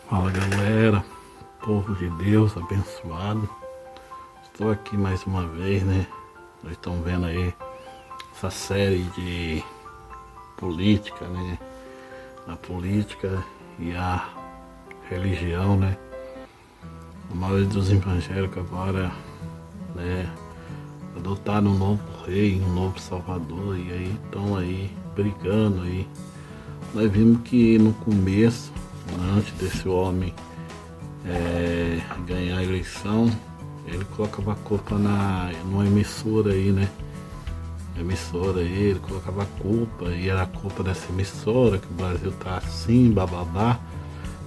Fala galera, povo de Deus abençoado. Estou aqui mais uma vez, né? Nós estamos vendo aí essa série de política, né? A política e a religião, né? A maioria dos evangélicos agora, né? Adotaram um novo rei, um novo salvador, e aí estão aí brigando aí. Nós vimos que no começo, antes desse homem ganhar a eleição, ele colocava a culpa numa emissora aí, né? Emissora aí, ele colocava a culpa, e era a culpa dessa emissora, que o Brasil tá assim, bababá.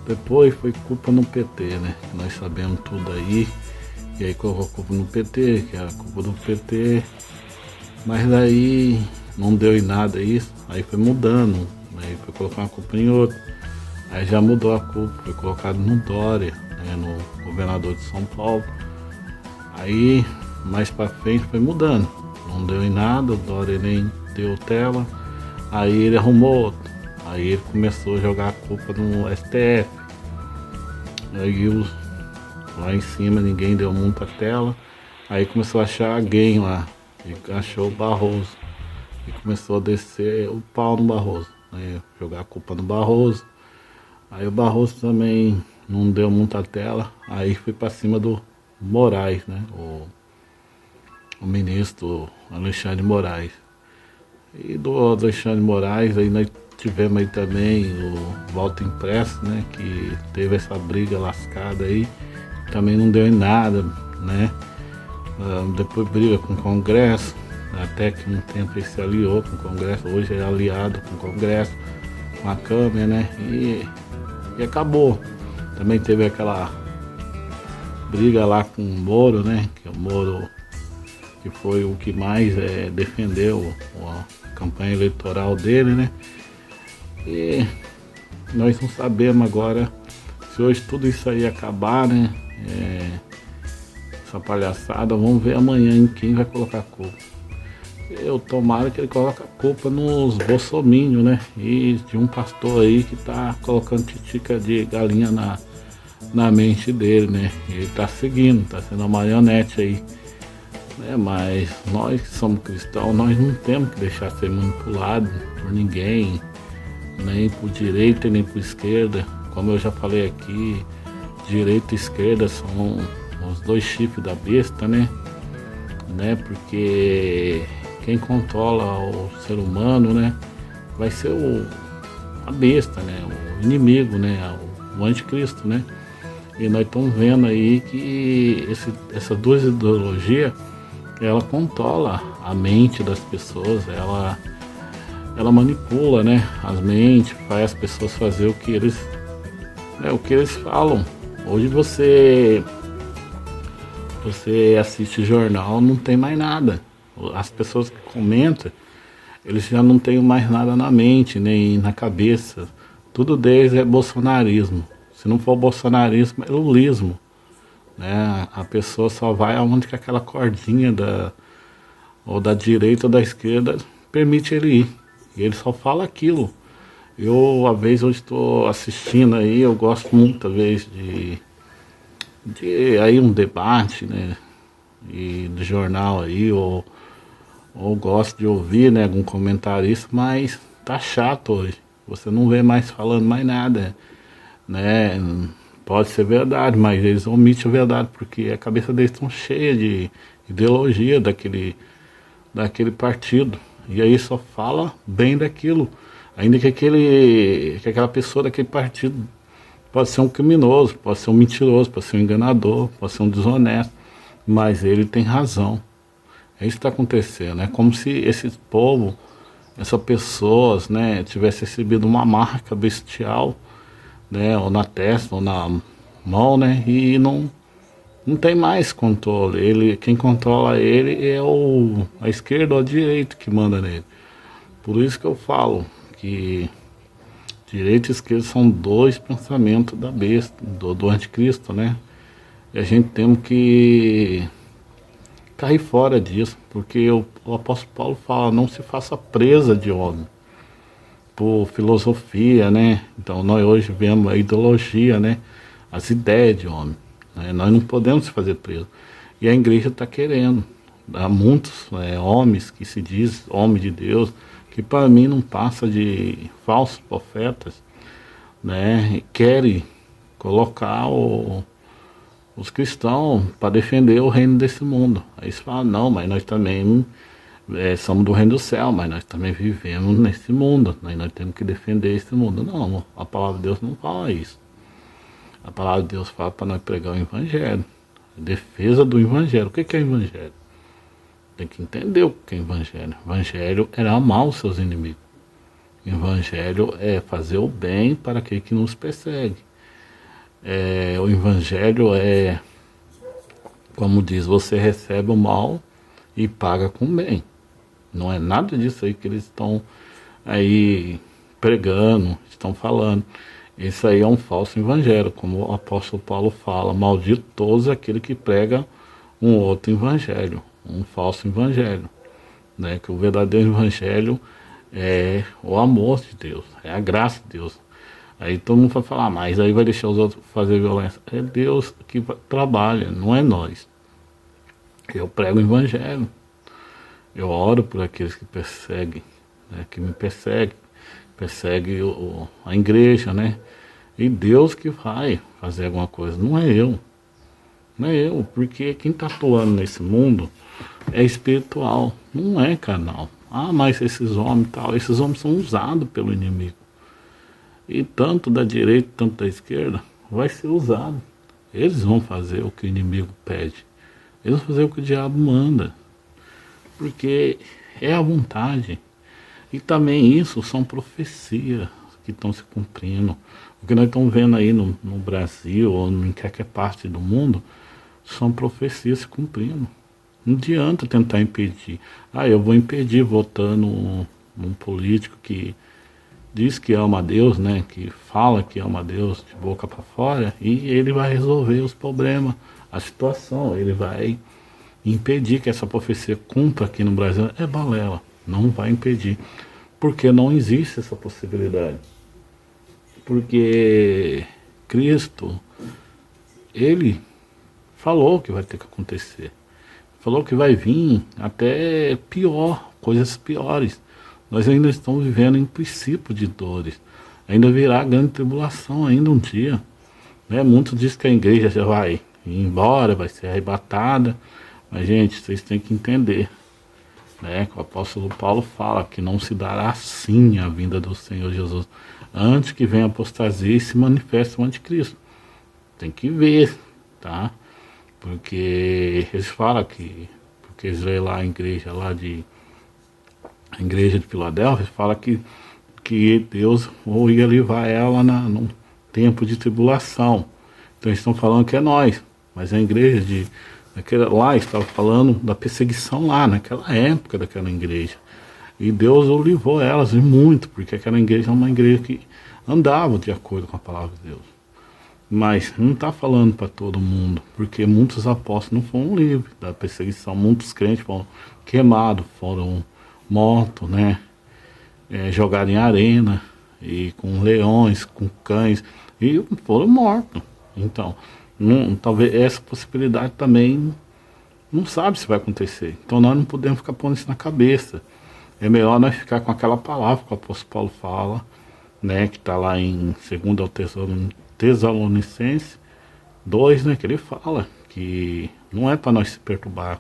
Depois foi culpa no PT, né? Nós sabemos tudo aí. E aí colocou a culpa no PT, que era a culpa do PT. Mas daí não deu em nada isso, aí foi mudando. Aí foi colocar uma culpa em outro. Aí já mudou a culpa, foi colocado no Dória, né, no governador de São Paulo. Aí mais pra frente foi mudando. Não deu em nada, o Dória nem deu tela. Aí ele arrumou outro. Aí ele começou a jogar a culpa no STF. Aí lá em cima ninguém deu muita tela. Aí começou a achar alguém lá. E achou o Barroso. E começou a descer o pau no Barroso, né, jogar a culpa no Barroso. Aí o Barroso também não deu muita tela. Aí foi pra cima do Moraes, né? O ministro Alexandre Moraes. E do Alexandre Moraes, aí nós tivemos aí também o voto impresso, né? Que teve essa briga lascada aí. Também não deu em nada, né? Depois briga com o Congresso. Até que um tempo ele se aliou com o Congresso. Hoje é aliado com o Congresso, com a Câmara, né? E acabou. Também teve aquela briga lá com o Moro, né? Que o Moro que foi o que mais defendeu a campanha eleitoral dele, né? E nós não sabemos agora se hoje tudo isso aí acabar, né? Essa palhaçada, vamos ver amanhã em quem vai colocar a culpa. Eu tomara que ele coloque a culpa nos bolsominions, né? E de um pastor aí que tá colocando titica de galinha na mente dele, né? Ele tá seguindo, tá sendo uma marionete aí. Né? Mas nós que somos cristãos, nós não temos que deixar ser manipulado por ninguém, nem por direita nem por esquerda. Como eu já falei aqui, direita e esquerda são os dois chifres da besta, né? Porque quem controla o ser humano, né, vai ser a besta, né, o inimigo, né, o anticristo, né. E nós estamos vendo aí que essas duas ideologias, ela controla a mente das pessoas, ela manipula, né, as mentes, faz as pessoas fazer o que eles falam. Hoje você assiste jornal, não tem mais nada. As pessoas que comentam, eles já não têm mais nada na mente, nem na cabeça. Tudo deles é bolsonarismo. Se não for bolsonarismo, é lulismo. Né? A pessoa só vai aonde que aquela cordinha ou da direita ou da esquerda permite ele ir. E ele só fala aquilo. Eu, às vezes, eu estou assistindo aí, eu gosto muitas vezes de aí um debate, né? E de jornal aí, ou gosto de ouvir, né, algum comentarista, mas tá chato hoje. Você não vê mais falando mais nada, né? Pode ser verdade, mas eles omitem a verdade, porque a cabeça deles estão cheia de ideologia daquele partido. E aí só fala bem daquilo. Ainda que aquela pessoa daquele partido pode ser um criminoso, pode ser um mentiroso, pode ser um enganador, pode ser um desonesto, mas ele tem razão. É isso que está acontecendo. É como se esse povo, essas pessoas, né, tivesse recebido uma marca bestial, né, ou na testa, ou na mão, né, e não tem mais controle. Quem controla ele é a esquerda ou a direita que manda nele. Por isso que eu falo que direita e esquerda são dois pensamentos da besta, do anticristo, né? E a gente tem que cair fora disso, porque o apóstolo Paulo fala, não se faça presa de homem. por filosofia, né? Então nós hoje vemos a ideologia, né? As ideias de homem, né? Nós não podemos se fazer preso. E a igreja está querendo. Há muitos homens que se diz homem de Deus, que para mim não passa de falsos profetas, né? E querem colocar os cristãos para defender o reino desse mundo. Aí eles falam, não, mas nós também somos do reino do céu, mas nós também vivemos nesse mundo, né? Nós temos que defender esse mundo. Não, a palavra de Deus não fala isso. A palavra de Deus fala para nós pregar o evangelho, a defesa do evangelho. O que é evangelho? Tem que entender o que é evangelho. Evangelho é amar os seus inimigos. Evangelho é fazer o bem para aquele que nos persegue. O evangelho é, como diz, você recebe o mal e paga com o bem. Não é nada disso aí que eles estão aí pregando, estão falando. Isso aí é um falso evangelho, como o apóstolo Paulo fala, maldito aquele que prega um outro evangelho, um falso evangelho, né? Que o verdadeiro evangelho é o amor de Deus, é a graça de Deus. Aí todo mundo vai falar, mas aí vai deixar os outros fazer violência. É Deus que trabalha, não é nós. Eu prego o evangelho. Eu oro por aqueles que perseguem, né, que me perseguem, a igreja, né? E Deus que vai fazer alguma coisa, não é eu. Não é eu, porque quem está atuando nesse mundo é espiritual, não é carnal. Ah, mas esses homens esses homens são usados pelo inimigo. E tanto da direita, tanto da esquerda, vai ser usado. Eles vão fazer o que o inimigo pede. Eles vão fazer o que o diabo manda. Porque é a vontade. E também isso são profecias que estão se cumprindo. O que nós estamos vendo aí no Brasil ou em qualquer parte do mundo são profecias se cumprindo. Não adianta tentar impedir. Eu vou impedir votando num político que diz que ama a Deus, né? Que fala que ama a Deus de boca para fora, e ele vai resolver os problemas, a situação. Ele vai impedir que essa profecia cumpra aqui no Brasil. É balela, não vai impedir, porque não existe essa possibilidade. Porque Cristo, ele falou que vai ter que acontecer, falou que vai vir até pior, coisas piores. Nós ainda estamos vivendo em princípio de dores, ainda virá grande tribulação ainda um dia, né? Muitos dizem que a igreja já vai ir embora, vai ser arrebatada. Mas, gente, vocês têm que entender, né, que o apóstolo Paulo fala que não se dará assim a vinda do Senhor Jesus, antes que venha a apostasia e se manifeste o anticristo. Tem que ver, tá? Porque eles falam porque eles leem lá a igreja de Filadélfia, fala que Deus ia levar ela num tempo de tribulação. Então eles estão falando que é nós, mas a igreja lá estava falando da perseguição lá, naquela época daquela igreja. E Deus livrou elas, e muito, porque aquela igreja é uma igreja que andava de acordo com a palavra de Deus. Mas não está falando para todo mundo, porque muitos apóstolos não foram livres da perseguição, muitos crentes foram queimados, foram mortos, né? Jogados em arena, e com leões, com cães, e foram mortos. Então, talvez essa possibilidade também não sabe se vai acontecer. Então nós não podemos ficar pondo isso na cabeça. É melhor nós ficar com aquela palavra que o apóstolo Paulo fala, né, que está lá em 2 Tessalonicenses 2, né, que ele fala que não é para nós se perturbar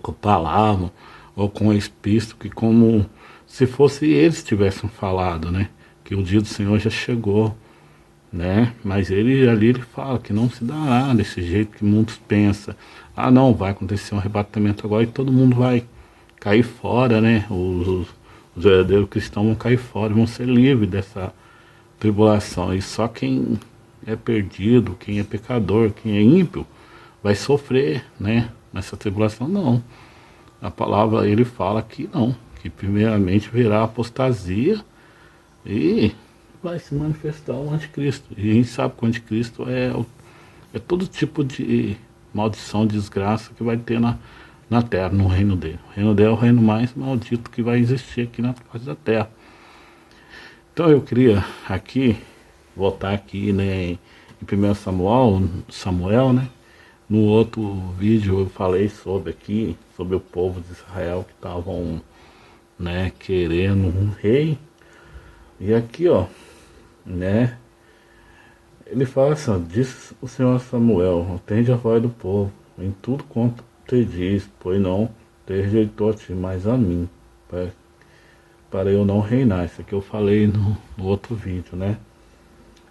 com a palavra ou com o Espírito, que como se fosse eles tivessem falado, né, que o dia do Senhor já chegou, né? Mas ele fala que não se dará desse jeito que muitos pensam. Não, vai acontecer um arrebatamento agora e todo mundo vai cair fora, né? Os verdadeiros cristãos vão cair fora, vão ser livres dessa tribulação. E só quem é perdido, quem é pecador, quem é ímpio, vai sofrer, né? Nessa tribulação, não. A palavra, ele fala que não, que primeiramente virá a apostasia e vai se manifestar o anticristo. E a gente sabe que o anticristo é todo tipo de maldição, desgraça que vai ter na terra, no reino dele. O reino dele é o reino mais maldito que vai existir aqui na face da terra. Então eu queria aqui, voltar aqui, né, em 1 Samuel, né? No outro vídeo eu falei sobre aqui, sobre o povo de Israel que estavam, né, querendo um rei. E aqui, ó, né, ele fala assim, ó, disse o Senhor a Samuel, atende a voz do povo, em tudo quanto te diz, pois não te rejeitou a ti, mas a mim, para eu não reinar. Isso aqui eu falei no outro vídeo, né?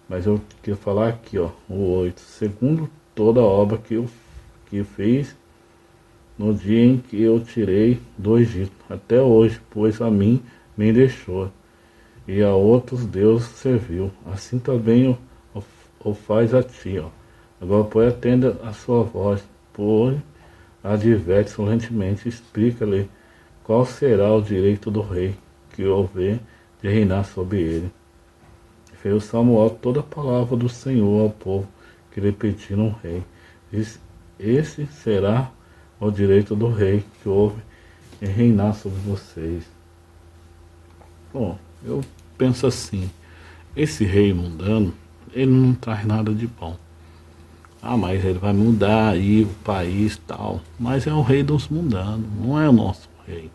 Mas eu queria falar aqui, ó, o 8. Segundo toda a obra que fiz no dia em que eu tirei do Egito, até hoje, pois a mim me deixou, e a outros deuses serviu. Assim também o faz a ti, ó. Agora, pois, atenda a sua voz, pois adverte solentemente, explica-lhe qual será o direito do rei que houver de reinar sobre ele. Fez Samuel toda a palavra do Senhor ao povo que lhe pediram um rei. Esse será o direito do rei que houve em reinar sobre vocês. Bom, eu penso assim, esse rei mundano, ele não traz nada de bom. Ah, mas ele vai mudar aí o país e tal. Mas é o rei dos mundanos, não é o nosso rei.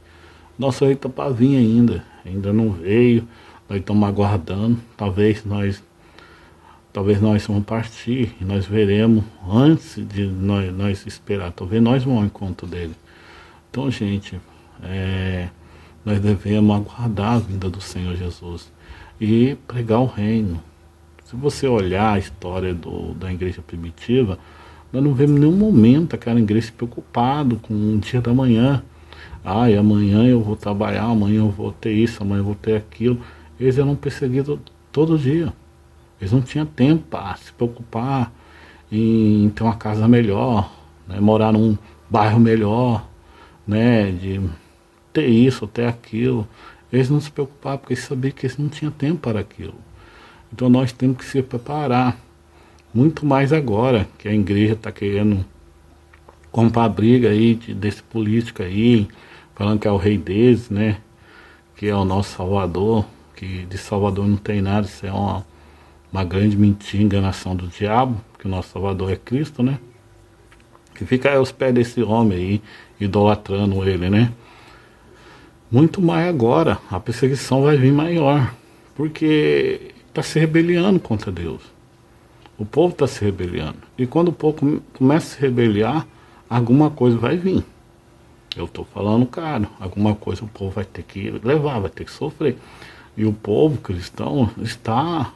Nosso rei está para vir ainda não veio. Nós estamos aguardando. Talvez nós vamos partir e nós veremos antes de nós esperar. Talvez nós vamos ao encontro dele. Então, gente, nós devemos aguardar a vinda do Senhor Jesus e pregar o reino. Se você olhar a história da igreja primitiva, nós não vemos em nenhum momento aquela igreja preocupada com o dia da manhã. Ah, e amanhã eu vou trabalhar, amanhã eu vou ter isso, amanhã eu vou ter aquilo. Eles eram perseguidos todo dia. Eles não tinham tempo para se preocupar em ter uma casa melhor, né, morar num bairro melhor, né, de ter isso, ter aquilo. Eles não se preocupavam porque eles sabiam que eles não tinham tempo para aquilo. Então nós temos que se preparar, muito mais agora que a igreja está querendo comprar briga aí desse político aí, falando que é o rei deles, né, que é o nosso Salvador, que de Salvador não tem nada, isso é uma grande mentira, enganação do diabo, que o nosso Salvador é Cristo, né, que fica aos pés desse homem aí, idolatrando ele, né. Muito mais agora, a perseguição vai vir maior, porque está se rebeliando contra Deus. O povo está se rebeliando. E quando o povo começa a se rebeliar, alguma coisa vai vir. Eu estou falando, cara, alguma coisa o povo vai ter que levar, vai ter que sofrer. E o povo cristão está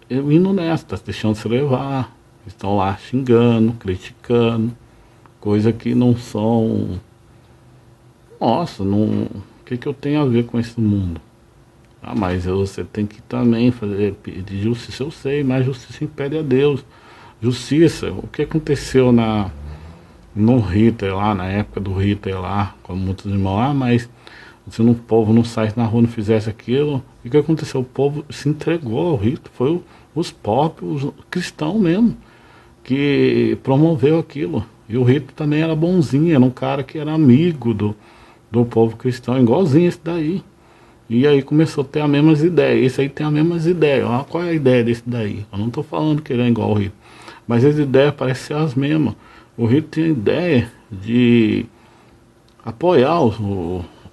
indo nessa, está deixando se levar. Estão lá xingando, criticando, coisa que não são... Nossa, não... o que eu tenho a ver com esse mundo? Ah, mas você tem que também pedir justiça, eu sei, mas justiça impede a Deus. Justiça, o que aconteceu no Hitler lá, na época do Hitler lá, como muitos irmãos, mas se o povo não saísse na rua, não fizesse aquilo, e o que aconteceu? O povo se entregou ao Hitler, foi os próprios cristãos mesmo, que promoveu aquilo. E o Hitler também era bonzinho, era um cara que era amigo do povo cristão, igualzinho esse daí. E aí começou a ter as mesmas ideias. Esse aí tem as mesmas ideias. Olha qual é a ideia desse daí. Eu não estou falando que ele é igual ao Hitler, mas as ideias parecem ser as mesmas. O Hitler tinha a ideia de apoiar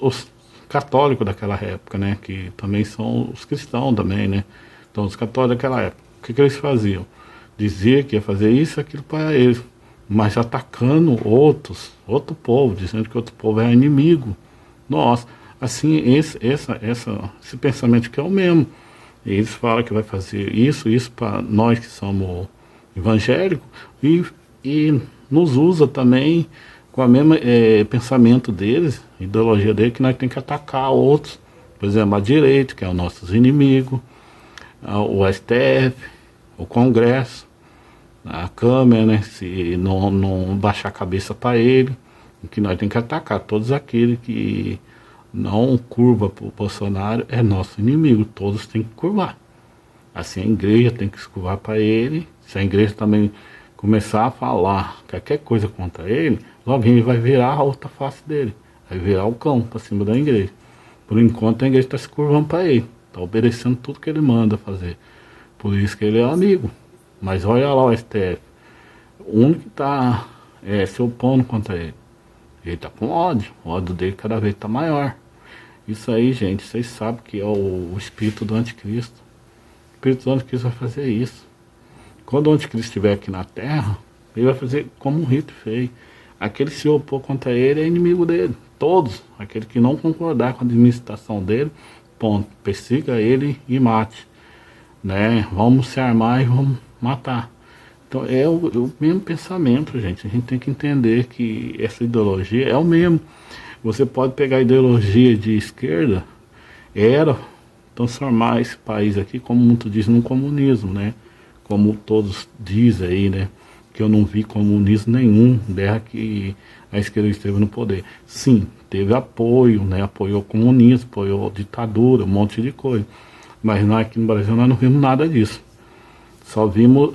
os católicos daquela época, né? Que também são os cristãos também, né? Então os católicos daquela época, o que eles faziam? Dizia que ia fazer isso e aquilo para eles, mas atacando outro povo, dizendo que outro povo é inimigo. Nossa, assim, esse pensamento que é o mesmo. E eles falam que vai fazer isso para nós que somos evangélicos e nos usa também com o mesmo pensamento deles, ideologia deles, que nós temos que atacar outros, por exemplo, a direita, que é o nosso inimigo, o STF, o Congresso, a Câmara, né, se não baixar a cabeça para ele, que nós temos que atacar todos aqueles que não curva para o Bolsonaro, é nosso inimigo, todos têm que curvar. Assim a igreja tem que se curvar para ele. Se a igreja também começar a falar qualquer coisa contra ele, logo ele vai virar a outra face dele, vai virar o cão para cima da igreja. Por enquanto a igreja está se curvando para ele, está obedecendo tudo que ele manda fazer. Por isso que ele é amigo. Mas olha lá o STF, o único que está se opondo contra ele. Ele está com ódio, o ódio dele cada vez está maior. Isso aí, gente, vocês sabem que é o espírito do anticristo. O espírito do anticristo vai fazer isso. Quando o anticristo estiver aqui na Terra, ele vai fazer como o Hitler fez. Aquele que se opor contra ele é inimigo dele. Todos, aquele que não concordar com a administração dele, ponto, persiga ele e mate. Né? Vamos se armar e vamos matar. Então é o mesmo pensamento, gente. A gente tem que entender que essa ideologia é o mesmo. Você pode pegar a ideologia de esquerda, transformar esse país aqui, como muitos dizem, num comunismo, né? Como todos dizem aí, né? Que eu não vi comunismo nenhum desde que a esquerda esteve no poder. Sim, teve apoio, né? Apoiou o comunismo, apoiou a ditadura, um monte de coisa. Mas nós aqui no Brasil nós não vimos nada disso. Só vimos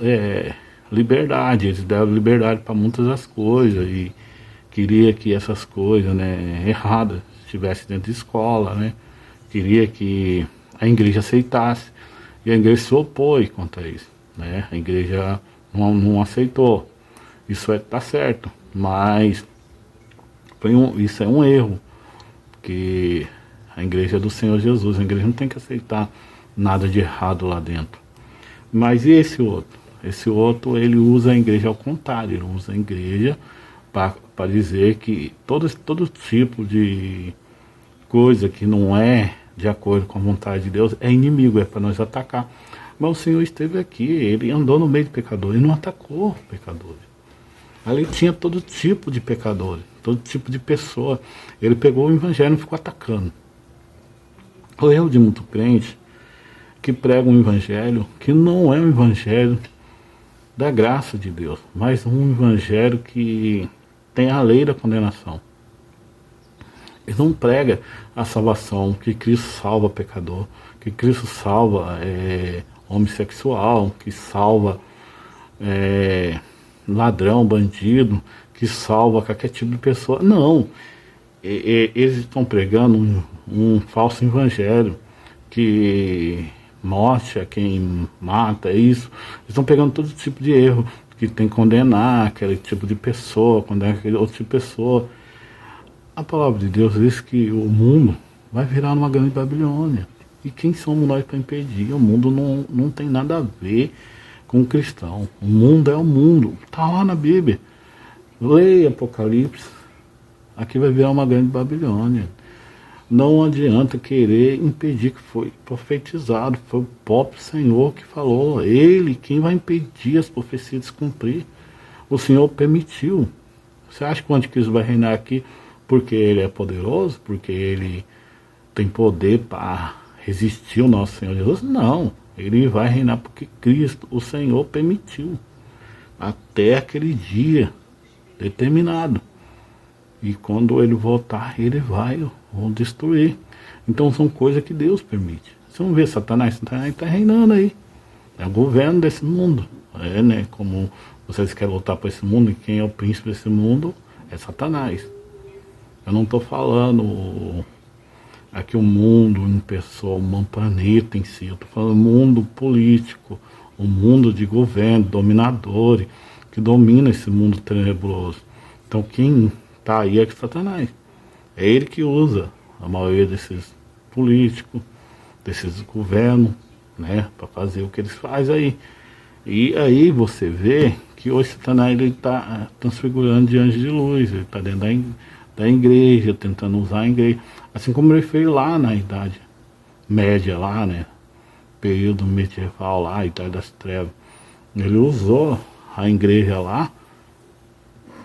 liberdade. Eles deram liberdade para muitas das coisas e queria que essas coisas, né, erradas estivessem dentro de escola, né? Queria que a igreja aceitasse. E a igreja se opôs contra isso, né? A igreja não aceitou. Isso tá certo, mas isso é um erro, porque a igreja é do Senhor Jesus, a igreja não tem que aceitar nada de errado lá dentro. Mas e esse outro? Esse outro, ele usa a igreja ao contrário, ele usa a igreja para dizer que todo tipo de coisa que não é de acordo com a vontade de Deus é inimigo, é para nós atacar. Mas o Senhor esteve aqui, ele andou no meio de pecadores, ele não atacou pecadores. Ali tinha todo tipo de pecadores, todo tipo de pessoa. Ele pegou o evangelho e ficou atacando. O erro de muito crente que prega um evangelho que não é um evangelho da graça de Deus, mas um evangelho que tem a lei da condenação. Ele não prega a salvação, que Cristo salva pecador, que Cristo salva homossexual, que salva ladrão, bandido, que salva qualquer tipo de pessoa. Não, eles estão pregando um falso evangelho que mostra quem mata, isso. Eles estão pegando todo tipo de erro, que tem que condenar aquele tipo de pessoa, condenar aquele outro tipo de pessoa. A palavra de Deus diz que o mundo vai virar uma grande Babilônia. E quem somos nós para impedir? O mundo não tem nada a ver com o cristão. O mundo é o mundo. Está lá na Bíblia. Leia Apocalipse. Aqui vai virar uma grande Babilônia. Não adianta querer impedir, que foi profetizado. Foi o próprio Senhor que falou. Ele quem vai impedir as profecias de se cumprir. O Senhor permitiu. Você acha que o anticristo vai reinar aqui porque ele é poderoso? Porque ele tem poder para resistir ao nosso Senhor Jesus? Não. Ele vai reinar porque Cristo, o Senhor, permitiu. Até aquele dia determinado. E quando ele voltar, ele vai destruir. Então são coisas que Deus permite. Você não vê Satanás está reinando aí. É o governo desse mundo. Né? Como vocês querem lutar para esse mundo, e quem é o príncipe desse mundo é Satanás. Eu não estou falando aqui o mundo em pessoa, um planeta em si. Eu estou falando mundo político, um mundo de governo, dominadores, que domina esse mundo tenebroso. Então quem está aí é que Satanás. É ele que usa a maioria desses políticos, desses governos, né, para fazer o que eles fazem aí. E aí você vê que hoje Satanás está transfigurando de anjo de luz, ele está dentro da igreja, tentando usar a igreja, assim como ele fez lá na Idade Média, lá, né, período medieval lá, Idade das Trevas. Ele usou a igreja lá,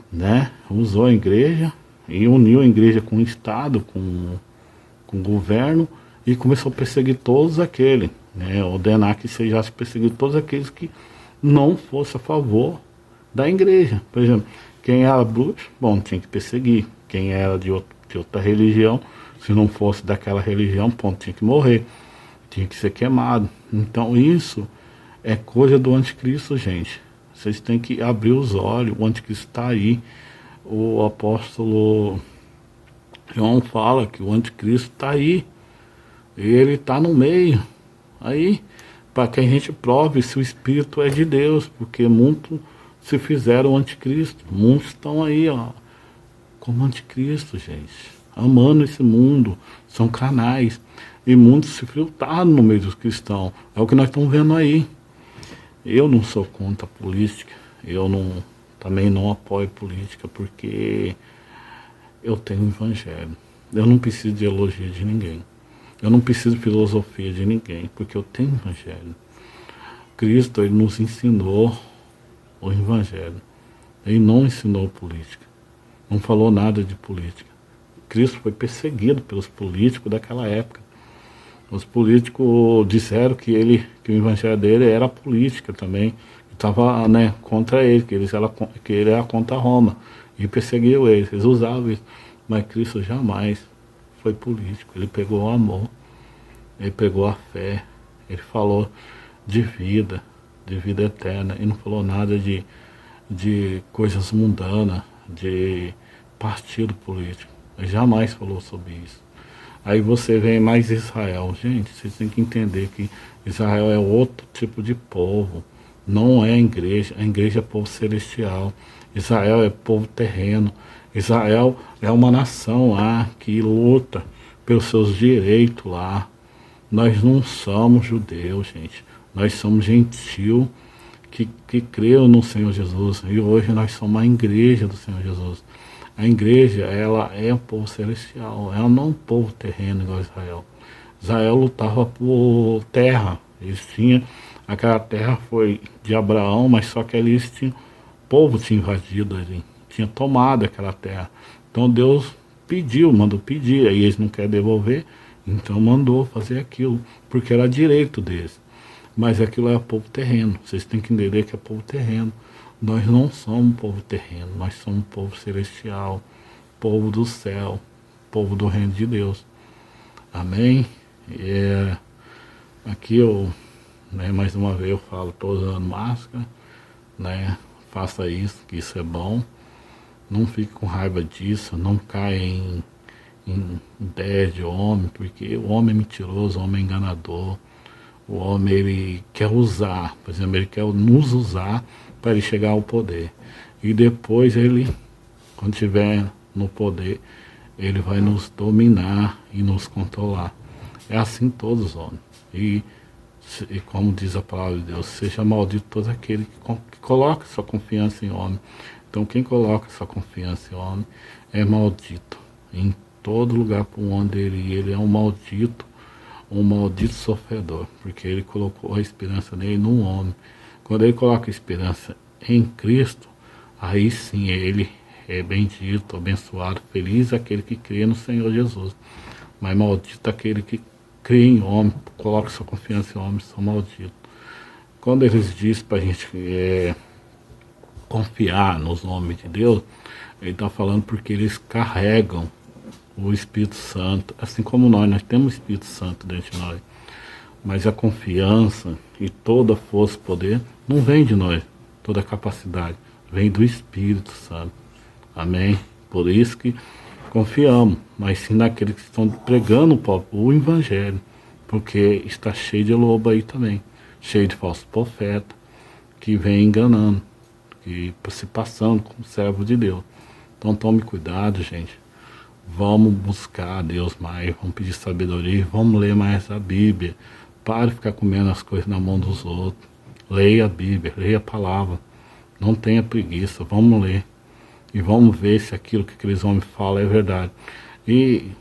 né, usou a igreja e uniu a igreja com o Estado, com o governo, e começou a perseguir todos aqueles, né, ordenar que seja perseguir todos aqueles que não fossem a favor da igreja. Por exemplo, quem era bruxo, bom, tinha que perseguir. Quem era de outra religião, se não fosse daquela religião, ponto, tinha que morrer, tinha que ser queimado. Então isso é coisa do anticristo, gente. Vocês têm que abrir os olhos, o anticristo está aí. O apóstolo João fala que o anticristo está aí. Ele está no meio. Aí, para que a gente prove se o Espírito é de Deus, porque muitos se fizeram anticristo. Muitos estão aí, ó, como anticristo, gente, amando esse mundo, são canais. E muitos se filtraram no meio dos cristãos. É o que nós estamos vendo aí. Eu não sou contra a política, também não apoio política, porque eu tenho o evangelho. Eu não preciso de elogio de ninguém. Eu não preciso de filosofia de ninguém, porque eu tenho o evangelho. Cristo, ele nos ensinou o evangelho. Ele não ensinou política. Não falou nada de política. Cristo foi perseguido pelos políticos daquela época. Os políticos disseram que o evangelho dele era política também. Estava, né, contra ele, que ele era contra Roma. E perseguiu eles, eles usavam isso. Mas Cristo jamais foi político. Ele pegou o amor, ele pegou a fé, ele falou de vida eterna. Ele não falou nada de coisas mundanas, de partido político. Ele jamais falou sobre isso. Aí você vê mais Israel. Gente, vocês têm que entender que Israel é outro tipo de povo. Não é a igreja é povo celestial. Israel é povo terreno. Israel é uma nação lá que luta pelos seus direitos lá. Nós não somos judeus, gente. Nós somos gentil que creu no Senhor Jesus. E hoje nós somos a igreja do Senhor Jesus. A igreja, ela é um povo celestial, ela não é um povo terreno igual Israel. Israel lutava por terra, aquela terra foi de Abraão, mas só que o povo tinha invadido ali, tinha tomado aquela terra. Então Deus mandou pedir, aí eles não querem devolver, então mandou fazer aquilo, porque era direito deles. Mas aquilo é povo terreno, vocês têm que entender que é povo terreno. Nós não somos povo terreno, nós somos povo celestial, povo do céu, povo do reino de Deus. Amém? Aqui mais uma vez eu falo, estou usando máscara, né? Faça isso, que isso é bom. Não fique com raiva disso, não caia em ideia de homem, porque o homem é mentiroso, o homem é enganador. O homem, ele quer usar, por exemplo, ele quer nos usar para ele chegar ao poder. E depois ele, quando estiver no poder, ele vai nos dominar e nos controlar. É assim todos os homens. E como diz a palavra de Deus, seja maldito todo aquele que coloca sua confiança em homem. Então quem coloca sua confiança em homem é maldito. Em todo lugar por onde ele é um maldito sofredor, porque ele colocou a esperança nele num homem. Quando ele coloca a esperança em Cristo, aí sim ele é bendito, abençoado, feliz aquele que crê no Senhor Jesus. Mas maldito aquele que crê em homem, coloca sua confiança em homem, são malditos. Quando eles dizem para a gente confiar nos nomes de Deus, ele está falando porque eles carregam o Espírito Santo, assim como nós temos o Espírito Santo dentro de nós. Mas a confiança e toda a força e poder não vem de nós, toda a capacidade, vem do Espírito Santo. Amém? Por isso que confiamos, mas sim naqueles que estão pregando o Evangelho, porque está cheio de lobo aí também, cheio de falsos profetas, que vem enganando, que se passando como servo de Deus. Então tome cuidado, gente. Vamos buscar a Deus mais, vamos pedir sabedoria, vamos ler mais a Bíblia. Pare de ficar comendo as coisas na mão dos outros. Leia a Bíblia, leia a palavra. Não tenha preguiça, vamos ler. E vamos ver se aquilo que aqueles homens falam é verdade. E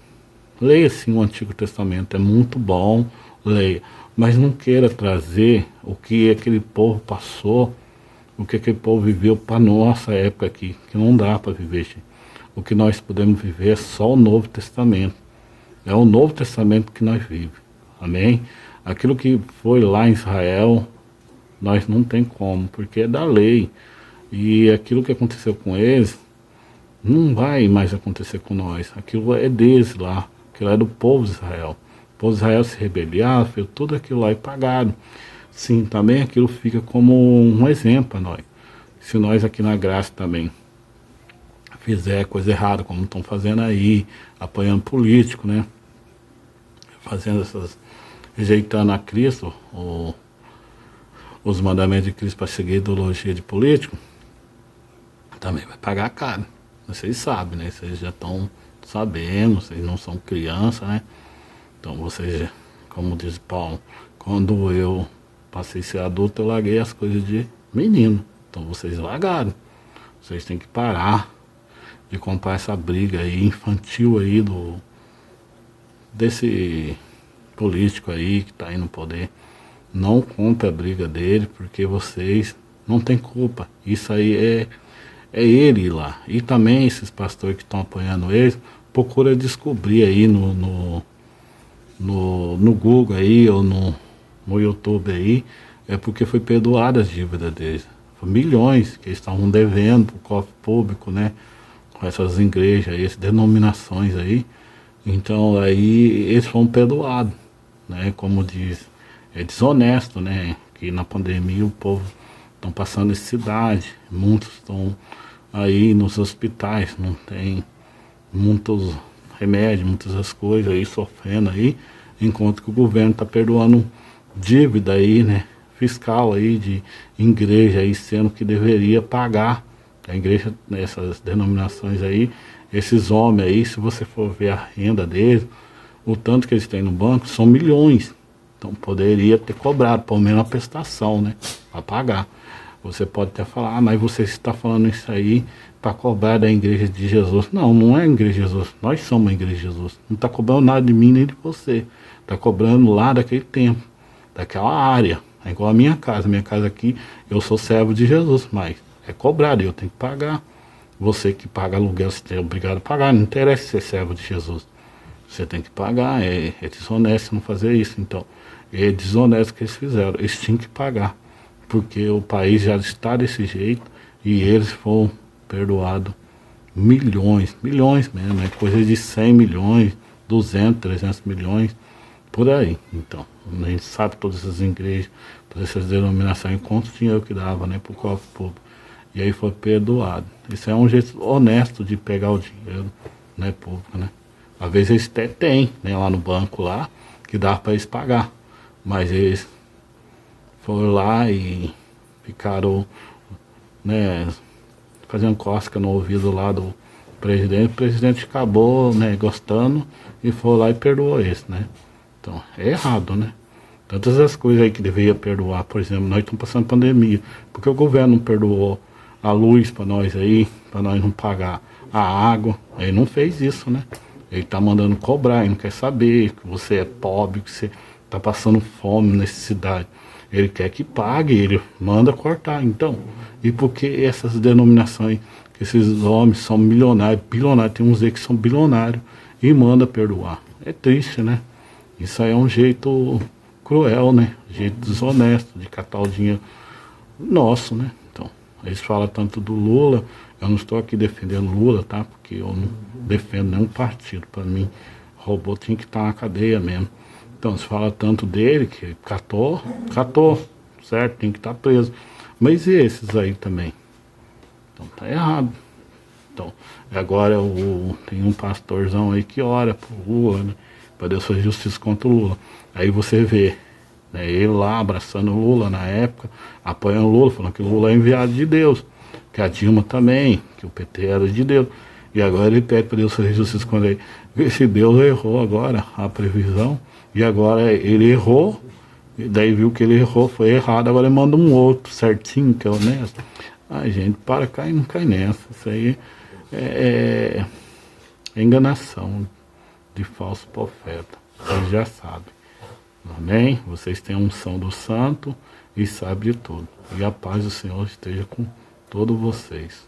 leia sim o Antigo Testamento, é muito bom, leia. Mas não queira trazer o que aquele povo passou, o que aquele povo viveu para a nossa época aqui, que não dá para viver, gente. O que nós podemos viver é só o Novo Testamento. É o Novo Testamento que nós vivemos. Amém? Aquilo que foi lá em Israel, nós não tem como, porque é da lei. E aquilo que aconteceu com eles, não vai mais acontecer com nós. Aquilo é deles lá. Aquilo é do povo de Israel. O povo de Israel se rebeliou, fez tudo aquilo lá e pagaram. Sim, também aquilo fica como um exemplo para nós. Se nós aqui na graça também fizer coisa errada, como estão fazendo aí, apoiando político, né? fazendo essas, rejeitando a Cristo, os mandamentos de Cristo para seguir a ideologia de político, também vai pagar caro. Vocês sabem, né? Vocês já estão sabendo, vocês não são criança, né? Então vocês, como diz Paulo, quando eu passei a ser adulto, eu larguei as coisas de menino. Então vocês largaram. Vocês têm que parar de comprar essa briga aí infantil aí desse político aí que está aí no poder. Não compre a briga dele, porque vocês não têm culpa. Isso aí é ele lá. E também esses pastores que estão apoiando eles, procura descobrir aí no Google aí, ou no YouTube aí, é porque foi perdoada as dívidas deles. Foi milhões que eles estavam devendo pro cofre público, né? Com essas igrejas aí, essas denominações aí. Então aí eles foram perdoados, né? Como diz, é desonesto, né? Que na pandemia o povo estão passando necessidade, muitos estão aí nos hospitais, não tem muitos remédios, muitas das coisas aí sofrendo aí, enquanto que o governo está perdoando dívida aí, né? Fiscal aí de igreja aí, sendo que deveria pagar a igreja, nessas denominações aí, esses homens aí, se você for ver a renda deles, o tanto que eles têm no banco, são milhões. Então poderia ter cobrado, pelo menos a prestação, né? Para pagar. Você pode até falar, mas você está falando isso aí para cobrar da igreja de Jesus. Não, não é a igreja de Jesus. Nós somos a igreja de Jesus. Não está cobrando nada de mim nem de você. Está cobrando lá daquele tempo, daquela área. É igual a minha casa. Minha casa aqui, eu sou servo de Jesus, mas é cobrado, eu tenho que pagar. Você que paga aluguel, você é obrigado a pagar. Não interessa ser servo de Jesus. Você tem que pagar. É desonesto não fazer isso. Então, é desonesto que eles fizeram. Eles tinham que pagar. Porque o país já está desse jeito e eles foram perdoados milhões mesmo, é coisa de 100 milhões, 200, 300 milhões, por aí. Então, a gente sabe todas essas igrejas, todas essas denominações, quanto dinheiro que dava, né, para o cofre público. E aí foi perdoado. Isso é um jeito honesto de pegar o dinheiro, né, público, né. Às vezes eles até têm, né, lá no banco lá, que dá para eles pagar, mas eles foram lá e ficaram, né, fazendo cócega no ouvido lá do presidente. O presidente acabou, né, gostando e foi lá e perdoou esse, né. Então, é errado, né. Tantas as coisas aí que deveria perdoar, por exemplo, nós estamos passando pandemia, porque o governo não perdoou a luz para nós aí, para nós não pagar a água, ele não fez isso, né. Ele está mandando cobrar, ele não quer saber que você é pobre, que você está passando fome, necessidade. Ele quer que pague, ele manda cortar. Então, e porque essas denominações, que esses homens são milionários, bilionários, tem uns aí que são bilionários, e manda perdoar. É triste, né? Isso aí é um jeito cruel, né? Jeito desonesto de catar o dinheiro nosso, né? Então, eles falam tanto do Lula, eu não estou aqui defendendo Lula, tá? Porque eu não defendo nenhum partido. Para mim, robô tinha que estar na cadeia mesmo. Então, se fala tanto dele, que catou, certo? Tem que estar preso. Mas e esses aí também? Então, tá errado. Então, agora tem um pastorzão aí que ora pro Lula, né? Para Deus fazer justiça contra o Lula. Aí você vê, né, ele lá abraçando o Lula na época, apoiando o Lula, falando que o Lula é enviado de Deus, que a Dilma também, que o PT era de Deus. E agora ele pede para Deus fazer justiça contra ele. Esse Deus errou agora a previsão. E agora ele errou, e daí viu que ele errou, foi errado, agora ele manda um outro certinho, que é honesto. Ai, gente, para cá e não cai nessa. Isso aí é enganação de falso profeta. Vocês já sabem. Amém? Vocês têm a unção do santo e sabem de tudo. E a paz do Senhor esteja com todos vocês.